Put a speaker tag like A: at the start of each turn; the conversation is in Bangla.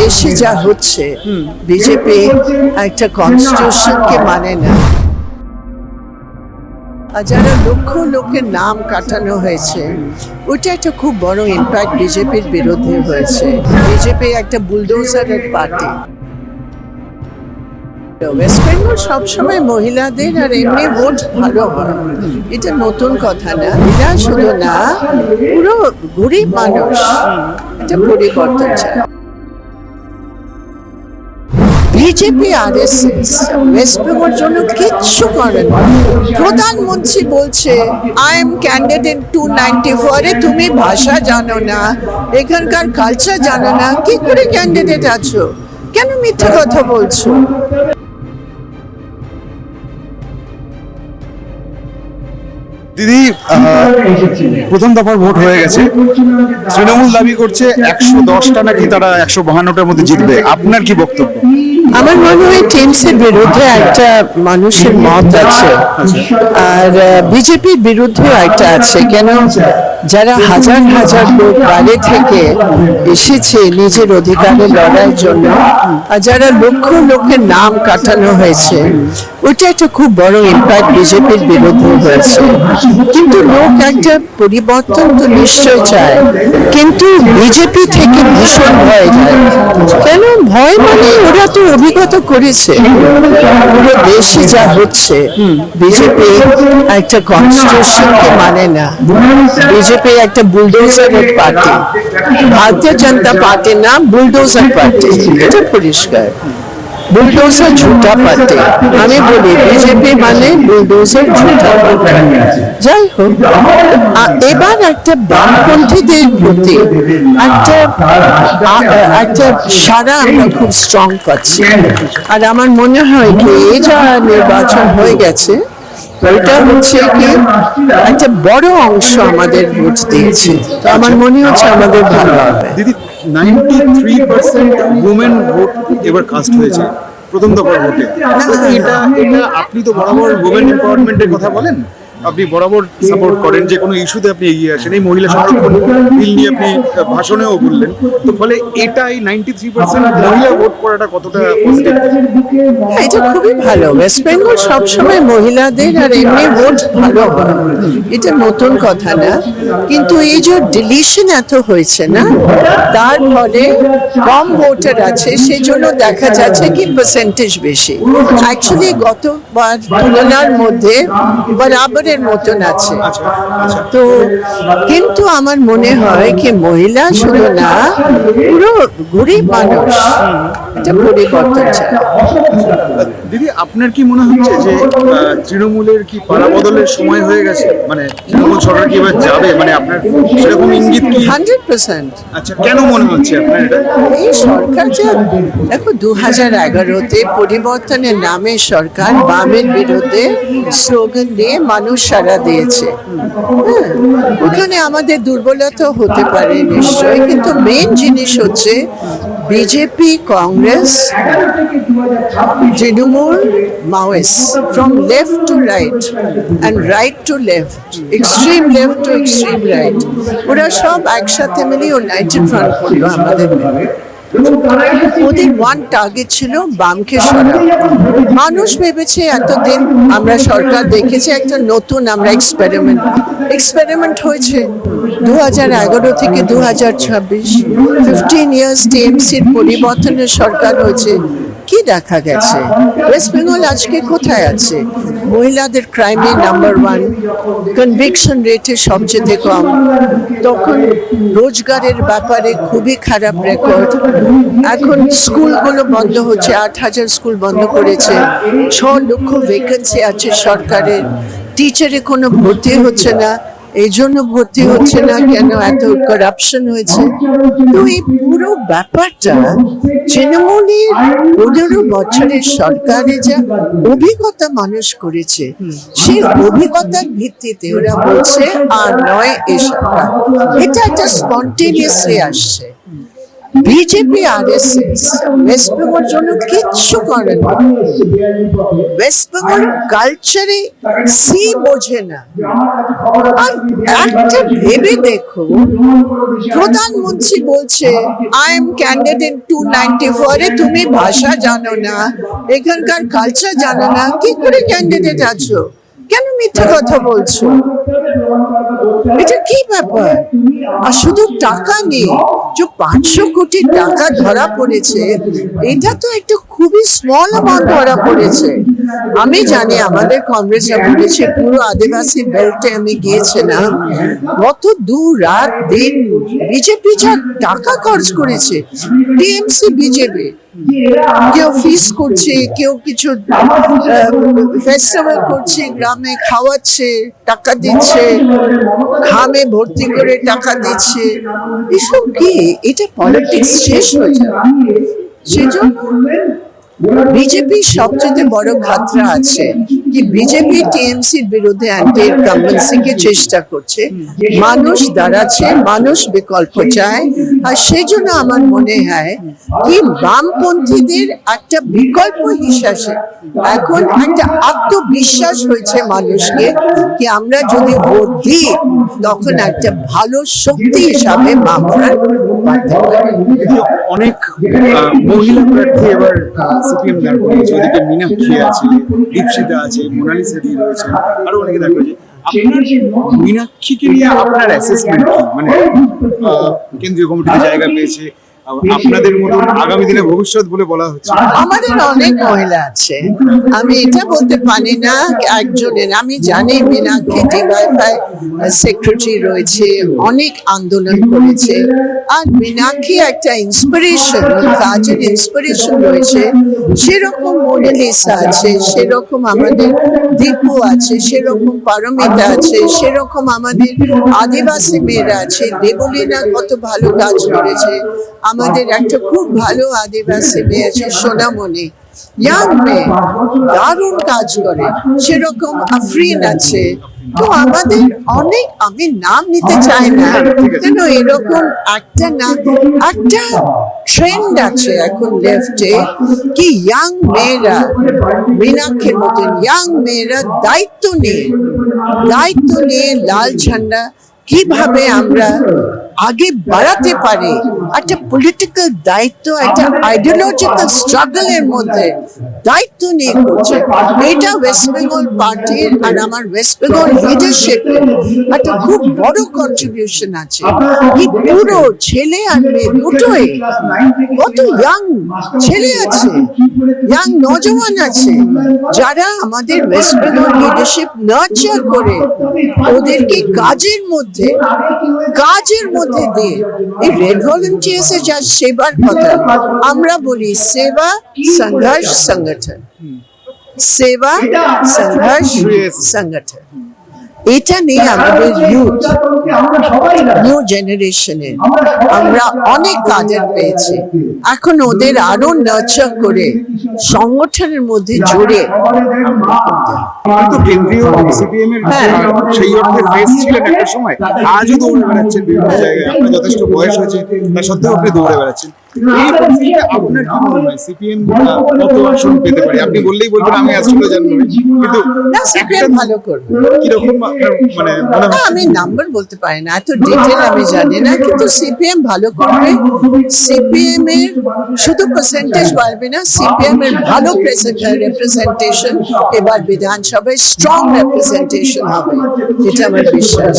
A: দেশে যা হচ্ছে, বিজেপি একটা কনস্টিটিউশনকে মানে না। আর যারা লক্ষ লোকের নাম কাটানো হয়েছে, ওইটা একটা খুব বড় ইম্প্যাক্ট বিজেপির বিরুদ্ধে হয়েছে। বিজেপি একটা বুলডোজারের পার্টি। ওয়েস্ট বেঙ্গল সবসময় মহিলাদের আর এমনি ভোট ভালো হয়, এটা নতুন কথা না। এরা শুধু না, পুরো গরিব মানুষ এটা পরিবর্তন চায়। বিজেপি RSS ওয়েস্ট বেঙ্গল জন্য কিচ্ছু করে না। প্রধানমন্ত্রী বলছে আই এম ক্যান্ডিডেট 294। আরে তুমি ভাষা জানো না, এখানকার কালচার জানো না, কি করে ক্যান্ডিডেট আছো? কেন মিথ্যে কথা বলছো?
B: দিদি, প্রথম দফার ভোট হয়ে গেছে। তৃণমূল দাবি করছে 110টা নাকি তারা 152টার মধ্যে জিতবে। আপনার কি বক্তব্য?
A: আমার মনে হয় টিএমসির বিরুদ্ধে একটা মানুষের মত আছে, আর বিজেপির বিরুদ্ধে একটা আছে। কেন? যারা হাজার হাজার লোক বাইরে থেকে এসেছে নিজের অধিকারের লড়াইয়ের জন্য, আর যারা লক্ষ লোকের নাম কাটানো হয়েছে, ওইটা একটা খুব বড় ইম্প্যাক্ট বিজেপির বিরুদ্ধে হয়েছে। কিন্তু লোক একটা পরিবর্তন তো নিশ্চয় চায়, কিন্তু বিজেপি থেকে ভীষণ ভয় যায়। কেন ভয়? মানে ওরা তো অভিজ্ঞতা করেছে পুরো দেশে যা হচ্ছে। বিজেপি একটা কনস্টিটিউশনকে মানে না। বিজেপি একটা বুলডোজারের পার্টি। ভারতীয় জনতা পার্টি না, বুলডোজার পার্টি, এটা পরিষ্কার। বুলডোজার ঝুটা পার্টি। আমি বলি বিজেপি মানে বুলডোজার ঝুটা পার্টি। যাই হোক, এবার একটা বামপন্থীদের প্রতি একটা সারা আমরা খুব স্ট্রং পাচ্ছি। আর আমার মনে হয় কি এই যা নির্বাচন হয়ে গেছে, ওইটা হচ্ছে কি একটা বড় অংশ আমাদের ভোট দিয়েছে। তো আমার মনে হচ্ছে আমাদের ভালো হবে।
B: দিদি, 93% উমেন ভোট এবার কাস্ট হয়েছে প্রথম দফার ভোটে। এটা আপনি তো বরাবর উমেন এম্পাওয়ারমেন্টের কথা বলেন, আপনি বরাবর সাপোর্ট করেন, যে কোনো ইস্যুতে আপনি এগিয়ে আসেন। এই মহিলা সংরক্ষণ বিল নিয়ে আপনি ভাষণেও বললেন। তো ফলে এটাই 93% মহিলা ভোট করাটা কতটা পজিটিভ?
A: এটা খুবই ভালো। ওয়েস্ট বেঙ্গল সবসময় মহিলাদের আর এমনি ভোট ভালো হয়, এটা নতুন কথা না। কিন্তু এই যে ডিলিশন এত হয়েছে না, তার ফলে কম ভোটার আছে, সেই জন্য দেখা যাচ্ছে কি পার্সেন্টেজ বেশি। অ্যাকচুয়ালি গতবার তুলনার মধ্যে বরাবরের মতন আছে। তো কিন্তু আমার মনে হয় কি মহিলা শুধু না, পুরো গরিব মানুষ এটা পরিবর্তন চায়।
B: দিদি, আপনার কি মনে হচ্ছে যে তৃণমূলের কি পালা বদলের সময় হয়ে গেছে? মানে তৃণমূল সরকার কি এবার যাবে? মানে আপনার সেরকম ইঙ্গিত কি?
A: 100%।
B: আচ্ছা, কেন মনে হচ্ছে আপনার এটা?
A: এই সরকার যে দেখো 2011-তে পরিবর্তনের নামে সরকার বামের বিরুদ্ধে স্লোগান দিয়ে মানুষ সাড়া দিয়েছে। ওখানে আমাদের দুর্বলতা হতে পারে নিশ্চয়ই, কিন্তু মেইন জিনিস হচ্ছে BJP, Congress, Trinamool, Maoist, from left to right and right to left, extreme left to extreme right, ওরা সব একসাথে মিলে ইউনাইটেড ফ্রন্ট করলো আমাদের। ওদের ওয়ান টার্গেট ছিল বামকে সরানো। মানুষ ভেবেছে এতদিন আমরা সরকার দেখেছি একটা নতুন আমরা এক্সপেরিমেন্ট হয়েছে 2011 থেকে 2026, 15 ইয়ার্স টিএমসির পরিবর্তনের সরকার হয়েছে। কি দেখা গেছে? ওয়েস্ট বেঙ্গল আজকে কোথায় আছে? মহিলাদের ক্রাইমে নাম্বার 1, কনভিকশন রেটে সবচেয়ে কম, তখন রোজগারের ব্যাপারে খুবই খারাপ রেকর্ড। এখন স্কুলগুলো বন্ধ হচ্ছে, 8,000 স্কুল বন্ধ করেছে, 6 লক্ষ ভ্যাকেন্সি আছে সরকারের, টিচারে কোনো ভর্তি হচ্ছে না। এই জন্য ভর্তি হচ্ছে না কেন? এত করাপশন হয়েছে। তো এই পুরো ব্যাপারটা তৃণমূলের 15 বছরের সরকারে যা অভিজ্ঞতা মানুষ করেছে, সেই অভিজ্ঞতার ভিত্তিতে ওরা বলছে আর নয় এ সরকার। এটা একটা স্পন্টেনিয়াসলি আসছে। বিজেপি RSS ওয়েস্ট বেঙ্গল জন্য কিচ্ছু করে না। ওয়েস্ট বেঙ্গল কালচারে সি বোঝে না। আর একটা ভেবে দেখো, প্রধানমন্ত্রী বলছে আই এম ক্যান্ডিডেট 294, এ তুমি ভাষা জানো না, এখানকার কালচার জানো না, কি করে ক্যান্ডিডেট আছো? কেন মিথ্যে কথা বলছো? এটা কি ব্যাপার? আর শুধু টাকা নেই, যে 500 কোটি টাকা ধরা পড়েছে, এটা তো একটা খুবই স্মল অ্যামাউন্ট ধরা পড়েছে। আমি জানি আমাদের কংগ্রেসরা বলেছে পুরো আদিবাসী বেল্টে আমি গিয়েছিলাম, গত 2 রাত দিন বিজেপি যা টাকা খরচ করেছে, টিএমসি বিজেপি, কেউ ফিস করছে, কেউ কিছু ফেস্টিভ্যাল করছে, গ্রামে খাওয়াচ্ছে, টাকা দিচ্ছে, খামে ভর্তি করে টাকা দিচ্ছে। এসব কি? এটা পলিটিক্স শেষ হয়ে যাবে। সেজন্য বিজেপির সবচেয়ে বড় খাতরা আছে কি বিজেপি টিএমসির বিরুদ্ধে অ্যান্টি ইনকাম্বেন্সিকে চেষ্টা করছে, মানুষ দাঁড়াচ্ছে, মানুষ বিকল্প চায়। আর সেজন্য আমার মনে হয় কি বামপন্থীদের একটা বিকল্প হিসাবে এখন একটা আত্মবিশ্বাস হয়েছে মানুষকে কি আমরা যদি ভোট দিই তখন একটা ভালো শক্তি হিসাবে বামফ্রন্ট বাড়তে পারে।
B: অনেক মহিলা প্রার্থী এবার সিপিএম দাঁড় করিয়েছে, ওদিকে মীনাক্ষী আছে, দীপশিতা আছে, মোনালিসা দি রয়েছে, আরো অনেকে দাঁড় করেছে। আপনার মীনাক্ষীকে নিয়ে আপনার অ্যাসেসমেন্ট কি? মানে কেন্দ্রীয় কমিটিতে জায়গা পেয়েছে, আপনাদের মতন আগামী দিনে ভবিষ্যৎ বলে বলা হচ্ছে।
A: আমাদের অনেক মহিলা আছে, আমি এটা বলতে পারি না একজনের। আমি জানি মীনাক্ষী ডিওয়াইফাই সেক্রেটারি রয়েছে, অনেক আন্দোলন করেছে। আর মীনাক্ষী একটা ইন্সপিরেশন, কাজের ইন্সপিরেশন রয়েছে। সেরকম মোনালিসা আছে, সেরকম আমাদের দীপু আছে, সেরকম পারমিতা আছে, সেরকম আমাদের আদিবাসী মেয়েরা আছে। দেবলীনা কত ভালো কাজ করেছে। আমাদের একটা খুব ভালো আদিবাসী মেয়ে আছে সোনামণি, ইয়াং মেয়ে, দারুণ কাজ করে। সেরকম আফরিন আছে। তো আমাদের অনেক, আমি নাম নিতে চাই না কেন, এরকম একটা না একটা ট্রেন্ড আছে এখন লেফটে কি ইয়াং মেয়েরা, মীনাক্ষীর মতন ইয়াং মেয়েরা দায়িত্ব নিয়ে লাল ঝান্ডা কিভাবে আমরা আগে বাড়াতে পারি, একটা পলিটিক্যাল দায়িত্ব, একটা আইডিওলজিক্যাল স্ট্রাগলের মধ্যে দায়িত্ব নিয়ে করছে। এটা ওয়েস্ট বেঙ্গল পার্টির আর আমার ওয়েস্ট বেঙ্গল লিডারশিপের একটা খুব বড় কন্ট্রিবিউশন আছে। এই পুরো ছেলে আর মেয়ে দুটোই, কত ইয়াং ছেলে আছে, ইয়াং নজওয়ান আছে, যারা আমাদের ওয়েস্ট বেঙ্গল লিডারশিপ নার্চার করে ওদেরকে কাজের মধ্যে দিয়ে এই রেড ভলেন্টিয়ার্স এর যা সেবার কথা আমরা বলি, সেবা সংঘর্ষ সংগঠন, সেবা সংঘর্ষ সংগঠন, এটা নিয়ে আমাদের ইউথ, নিউ জেনারেশনে আমরা অনেক কাজের পেয়েছি। এখন ওদের আরো নার্চার করে সংগঠনের মধ্যে জুড়ে
B: কিন্তু কেন্দ্রীয় সিপিএম এর সেই অর্থে ফেস ছিলেন একটা সময়, আজও দৌড়ে বেড়াচ্ছেন বিভিন্ন জায়গায়। আপনার যথেষ্ট বয়স হয়েছে, তা সত্ত্বেও আপনি দৌড়ে বেড়াচ্ছেন। এই পরিস্থিতিতে আপনার কি মনে হয় সিপিএম কত আসন পেতে পারে? আপনি বললেই বলবেন আমি আসলে জানি না, কিন্তু
A: না, সিপিএম ভালো করবে।
B: কিরকম মানে মনে হয়?
A: আমি নাম্বার বলতে পারি না, এত ডিটেল আমি জানি না, কিন্তু সিপিএম ভালো করবে। সিপিএম এর শুধু পার্সেন্টেজ বাড়বে না, সিপিএম এর ভালো রিপ্রেজেন্টেশন এবার বিধানসভায় স্ট্রং রিপ্রেজেন্টেশন হবে, এটা আমার বিশ্বাস।